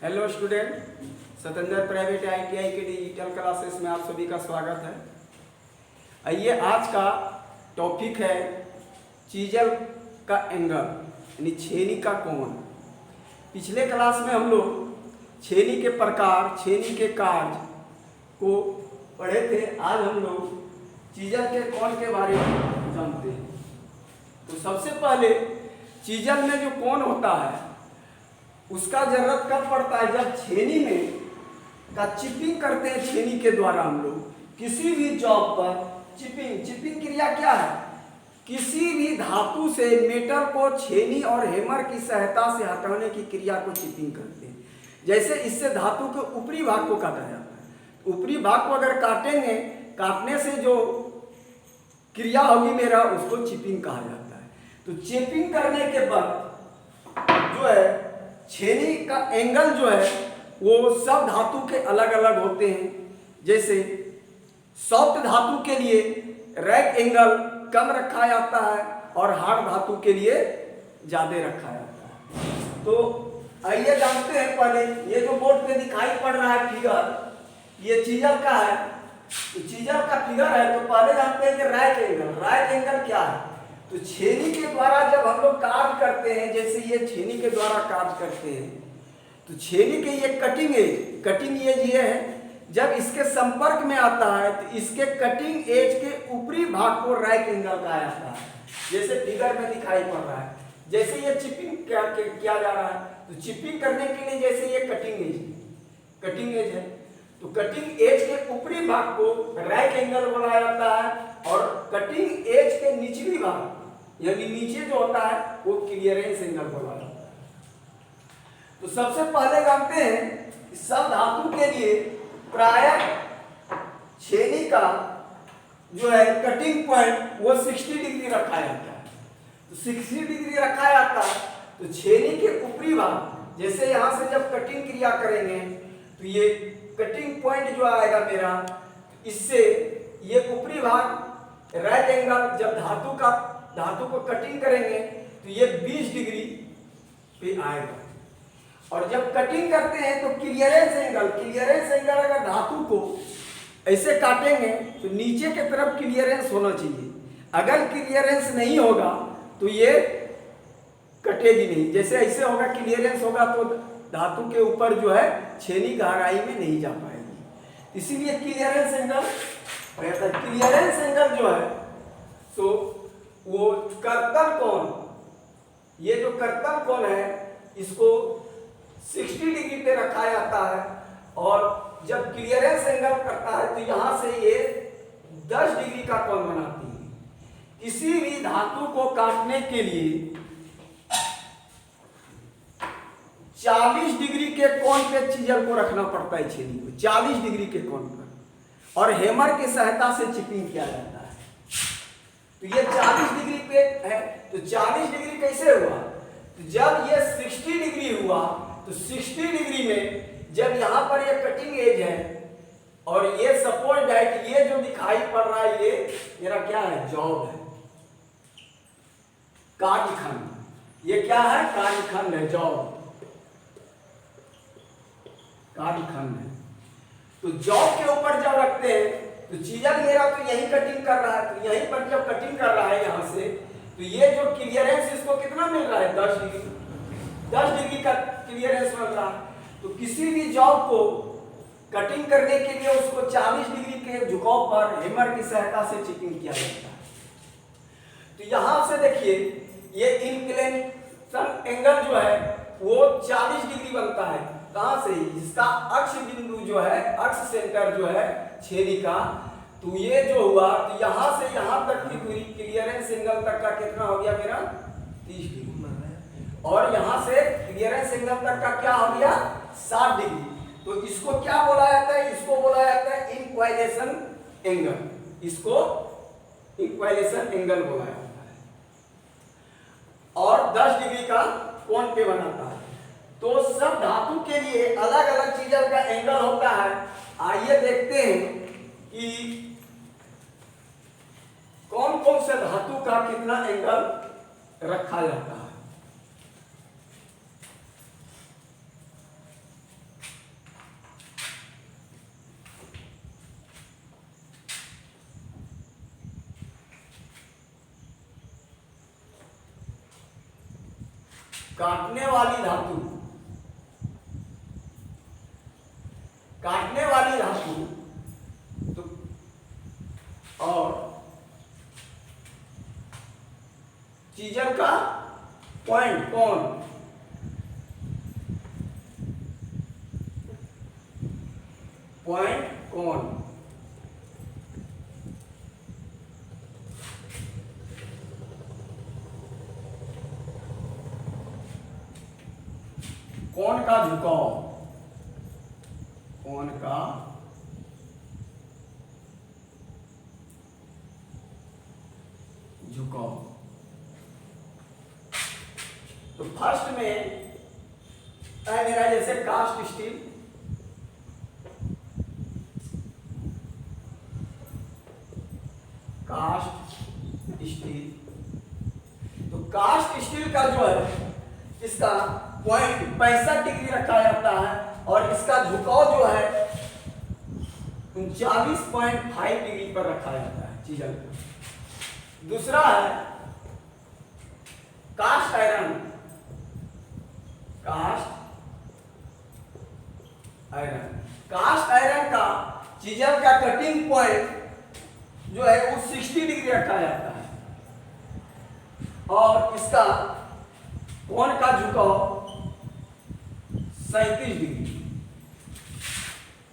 Hello student, Satendra private ITI के digital classes में आप सभी का स्वागत है। आइए, आज का टॉपिक है चीजल का एंगल यानी छेनी का कोण। पिछले क्लास में हम लोग छेनी के प्रकार, छेनी के कार्य को पढ़े थे। आज हम लोग चीजल के कोण के बारे में जानते हैं। तो सबसे पहले चीजल में जो कोण होता है उसका जरूरत कब पड़ता है? जब छेनी में का चिपिंग करते हैं। छेनी के द्वारा हम लोग किसी भी जॉब पर चिपिंग क्रिया क्या है? किसी भी धातु से मेटल को छेनी और हैमर की सहायता से हटाने की क्रिया को चिपिंग करते हैं। जैसे इससे धातु के ऊपरी भाग को काटा जाता है। ऊपरी भाग को अगर काटेंगे, काटने से जो क्रिया होगी मेरा, उसको चिपिंग कहा जाता है। तो चिपिंग करने के बाद जो है छेनी का एंगल जो है वो सब धातु के अलग अलग होते हैं। जैसे सॉफ्ट धातु के लिए रैक एंगल कम रखा जाता है और हार्ड धातु के लिए ज्यादा रखा जाता है। तो आइए जानते हैं। पहले ये जो बोर्ड पे दिखाई पड़ रहा है फिगर, ये चीजल का है। तो चीजल का फिगर है, तो पहले जानते हैं कि रैक एंगल क्या है। तो छेनी के द्वारा जब हम लोग कार्य करते हैं, जैसे ये छेनी के द्वारा कार्य करते हैं, तो छेनी के ये कटिंग एज ये है। जब इसके संपर्क में आता है तो इसके कटिंग एज के ऊपरी भाग को रैक एंगल कहा जाता है। जैसे फिगर में दिखाई पड़ रहा है। जैसे ये चिपिंग किया जा रहा है, तो चिपिंग करने के लिए जैसे ये कटिंग एज है, तो कटिंग एज के ऊपरी भाग को रैक एंगल बोला जाता है और कटिंग एज के निचली भाग यानी नीचे जो होता है वो क्लियरेंस एंगल बोला जाता है। तो सबसे पहले जानते हैं कि सब धातु के लिए प्रायः छेनी का जो है कटिंग पॉइंट वो 60 डिग्री रखा जाता है। तो 60 डिग्री रखा जाता है। तो छेनी के ऊपरी भाग, जैसे यहां से जब कटिंग क्रिया करेंगे तो ये कटिंग पॉइंट जो आएगा मेरा, इससे ये ऊपरी भाग राइट एंगल, जब धातु को कटिंग करेंगे तो ये 20 डिग्री पे आएगा। और जब कटिंग करते हैं तो क्लियरेंस एंगल अगर धातु को ऐसे काटेंगे तो नीचे की तरफ क्लियरेंस होना चाहिए। अगर क्लियरेंस नहीं होगा तो ये कटेगी नहीं। जैसे ऐसे होगा, क्लियरेंस होगा तो धातु के ऊपर जो है छेनी गहराई में नहीं जा पाएगी। इसीलिए क्लियरेंस एंगल रहता है। क्लियरेंस एंगल जो है सो वो कर्तन कोण, ये जो कर्तन कोण है इसको 60 डिग्री पे रखा जाता है। और जब क्लियरेंस एंगल करता है तो यहां से ये 10 डिग्री का कोण बनाती है। किसी भी धातु को काटने के लिए 40 डिग्री के कोण पे चीजल को रखना पड़ता है। छेनी को 40 डिग्री के कोण पर और हैमर की सहायता से चिपिंग किया जाता है। तो ये 40 डिग्री पे है। तो 40 डिग्री कैसे हुआ? तो जब ये 60 डिग्री हुआ तो 60 डिग्री में जब यहां पर ये कटिंग एज है और ये सपोज दैट ये जो दिखाई पड़ रहा है ये मेरा क्या है? जॉब है, कार्यखंड। ये क्या है? कार्यखंड है, जॉब कार्यखंड है। तो जॉब के ऊपर जब रखते हैं तो चीजल मेरा तो यही कटिंग कर रहा है। तो यहीं पर जब कटिंग कर रहा है यहां से, तो ये जो क्लियरेंस इसको कितना मिल रहा है? 10 डिग्री का क्लियरेंस मिल रहा है। तो किसी भी जॉब को कटिंग करने के लिए उसको 40 डिग्री के झुकाव पर हैमर की सहायता से चिपिंग किया जाता है। तो यहां से देखिए ये इंक्लिनेशन एंगल जो है वो 40 डिग्री बनता है। कहां से? इसका अक्ष बिंदु जो है, अक्ष सेंटर जो है छेनी का, तो ये जो हुआ तो यहां से यहां तक की दूरी क्लियरेंस एंगल तक का कितना हो गया मेरा? 30 डिग्री। और यहां से क्लियरेंस एंगल तक का क्या हो गया? 60 डिग्री। तो इसको क्या बोला जाता है? इसको बोला जाता है इंक्वाइलेशन एंगल। इसको इंक्वाइलेशन एंगल बोला जाता है और 10 डिग्री का कोण पे बनाता है। तो सब धातु के लिए अलग अलग चीजल का एंगल होता है। आइए देखते हैं कि कौन कौन से धातु का कितना एंगल रखा जाता है। काटने वाली धातु, काटने वाली धातु तो और चीजल का पॉइंट कौन, पॉइंट कौन, कौन का झुकाव, कौन का झुकाव। तो फर्स्ट में है मेरा जैसे कास्ट स्टील, कास्ट स्टील, तो कास्ट स्टील का जो है इसका पॉइंट 65 डिग्री रखा जाता है और इसका झुकाव जो है 39.5 डिग्री पर रखा जाता है चीजल। दूसरा है cast iron, cast iron, cast iron का चीजल का कटिंग पॉइंट जो है वो 60 डिग्री रखा जाता है और इसका कोण का झुकाव 37 डिग्री।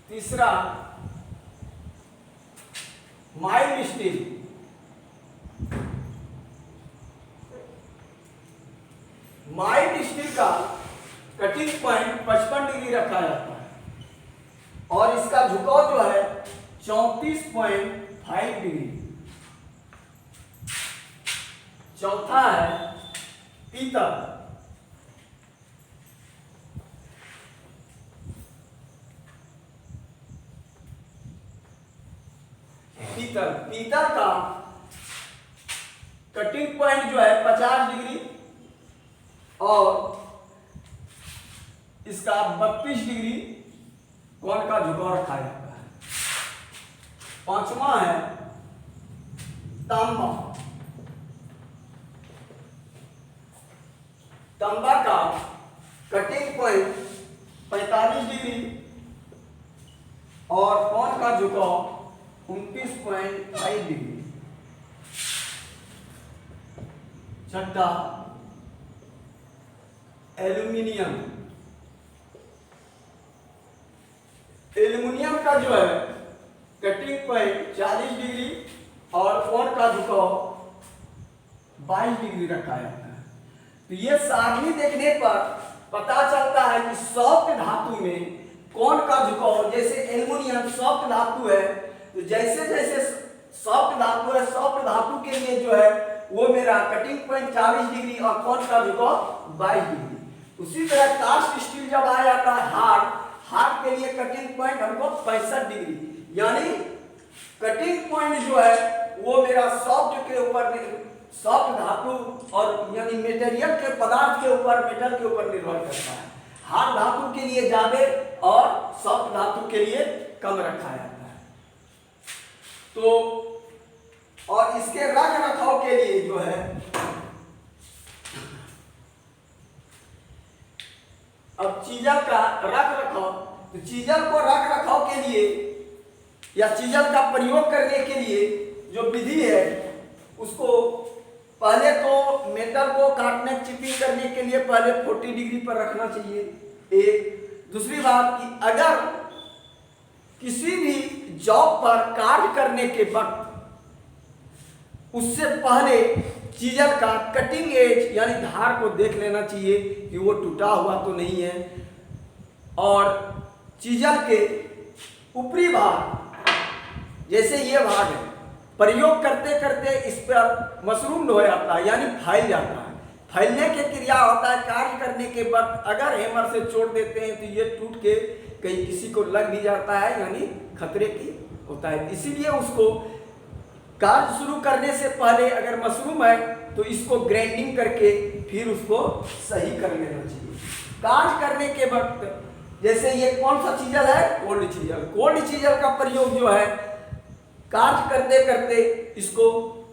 तीसरा माइल्ड स्टील, माइल्ड स्टील का कटिंग पॉइंट 55 डिग्री रखा जाता है और इसका झुकाव जो है 34.5 डिग्री। चौथा है पीतल, पीतल, पीतल का कटिंग पॉइंट जो है 50 डिग्री और इसका 32 डिग्री कोण का झुकाव रखा जाता है। पांचवा है तांबा, तांबा का कटिंग पॉइंट 45 डिग्री और कोण का झुकाव 29.5 डिग्री। छठा एल्यूमिनियम, एल्यूमिनियम का जो है कटिंग पॉइंट 40 डिग्री और कोण का झुकाव 22 डिग्री रखा जाता है। तो ये सारणी देखने पर पता चलता है कि सॉफ्ट धातु में कोण का झुकाव, जैसे एल्यूमिनियम सॉफ्ट धातु है तो जैसे जैसे सॉफ्ट धातु है, सॉफ्ट धातु के लिए जो है वो मेरा कटिंग पॉइंट 40 डिग्री और कोण का झुकाव 22 डिग्री। उसी तरह कास्ट स्टील जब आ जाता है हार्ड, हार्ड के लिए कटिंग पॉइंट हमको 65 डिग्री, यानी कटिंग पॉइंट जो है वो मेरा सॉफ्ट के ऊपर, सॉफ्ट धातु और यानी मेटेरियल के पदार्थ के ऊपर, मेटल के ऊपर निर्भर करता है। हार्ड धातु के लिए ज्यादा और सॉफ्ट धातु के लिए कम रखा जाता है। तो और इसके रख रखाव के लिए जो है अब चीजल का रख रखाव, तो चीजल को रख रखाव के लिए या चीजल का प्रयोग करने के लिए जो विधि है उसको पहले तो मेटल को काटने चिपिंग करने के लिए पहले 40 डिग्री पर रखना चाहिए। एक दूसरी बात कि अगर किसी भी जॉब पर कार्य करने के वक्त उससे पहले चीजल का कटिंग एज यानी धार को देख लेना चाहिए कि वो टूटा हुआ तो नहीं है और चीजल के ऊपरी भाग जैसे ये भाग है प्रयोग करते करते इस पर मशरूम हो जाता है यानी फैल जाता है। फैलने की क्रिया होता है कार्य करने के वक्त अगर हैमर से चोट देते हैं तो ये टूट के कहीं किसी को लग भी जाता है यानी खतरे की होता है। इसीलिए उसको कार्य शुरू करने से पहले अगर मशरूम है तो इसको ग्राइंडिंग करके फिर उसको सही कर लेना चाहिए। कार्य करने के वक्त जैसे ये कौन सा चीजल है, कोल्ड चीजल, कोल्ड चीजल का प्रयोग जो है कार्य करते करते इसको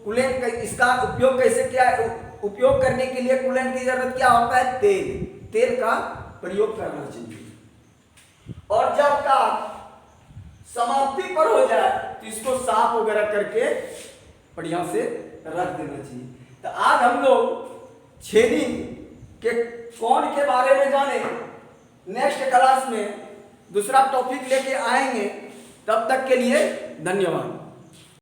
कूलेंट इसका उपयोग कैसे किया, उपयोग करने के लिए कूलेंट की जरूरत क्या होता है, तेल का प्रयोग करना चाहिए। और जब का समाप्ति पर हो जाए तो इसको साफ वगैरह करके बढ़िया से रख देना चाहिए। तो आज हम लोग छेदी के कोण के बारे में जाने, नेक्स्ट क्लास में दूसरा टॉपिक लेके आएंगे। तब तक के लिए धन्यवाद।